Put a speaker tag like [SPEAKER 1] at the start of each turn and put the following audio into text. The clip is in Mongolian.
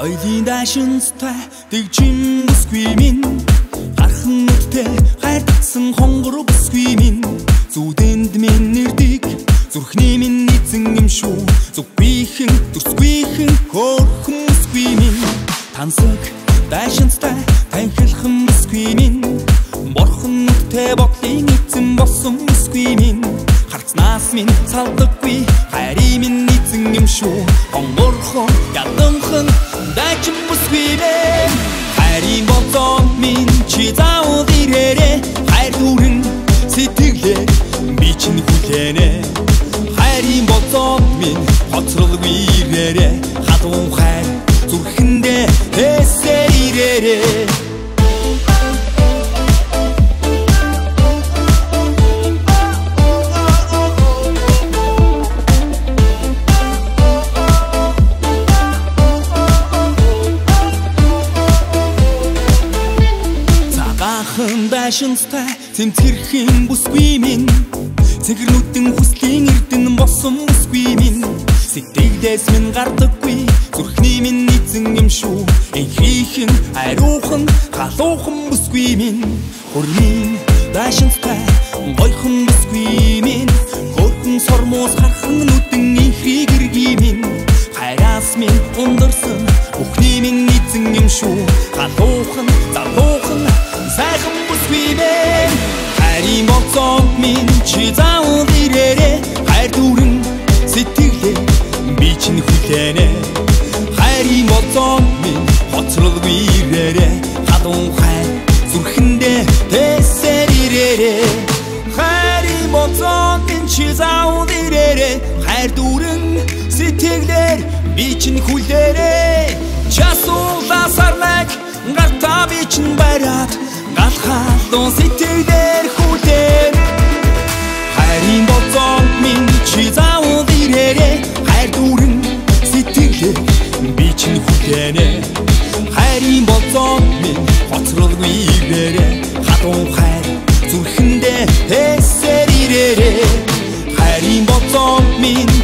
[SPEAKER 1] Ойлын даашинстай тэгжин бүсгүй минь гархан нүдтэй хайр татсан хонгор бүсгүй минь зүудэнд минь нэрдэг зүрхний минь эзэн юм шүү зүгүйхэн төсгүйхэн хөөрхөн бүсгүй минь тансаг даашинстай танхилхан бүсгүй минь борхон нүдтэй бодлын эзэн болсон бүсгүй минь харцнаас минь салдаггүй хайрын минь эзэн юм шүү хонгорхон яданхан дачин бүсгүй минь хайрын болцоо минь чи заавал ирээрээ хайр дүүрэн сэтгэлээр би чинь хүлээнэ хайрын болцоо минь хоцролгүй ирээрээ хадуун хайр зүрхэндээ тэсээ ирээрээ даашинстай цэмцэрхэн бүсгүй минь цэгэрнүүдэн хүслийн эрдэн болсон бүсгүй минь сэтгэлдээс минь гардаггүй зүрхний минь эзэн юм шүү энхийхэн ариухан халуухан бүсгүй минь хөрмийн даашинстай гойхон бүсгүй минь хөөрхөн сормоос гархан нүдэн инхий гэргий минь хайраас минь ундарсан бүхний минь эзэн юм шүү халуухан залуухан сайхан бүсгүй минь хайрын болцоо минь чи заавал ирээрээ хайр дүүрэн сэтгэлээ би чинь хүлээнэ хайрын болцоо минь хоцролгүй ирээрээ хадуун хайр зүрхэндээ тэсээр ирээрээ хайрын болцоо минь чи заавал ирээрээ хайр дүүрэн сэтгэлээр би чинь хүлээнэ часуулаас арнаг гартаа би чинь бариад галхалуун сэтгэлээр хүлээн хайрын болцоо минь чи заавал ирээрээ хайр дүүрэн сэтгэлээр би чинь хүлээнэ хайрын болцоо минь хоцролгүй ирээрээ хадуун хайр зүрхэндээ тэсээр ирээрээ хайрын болцоо минь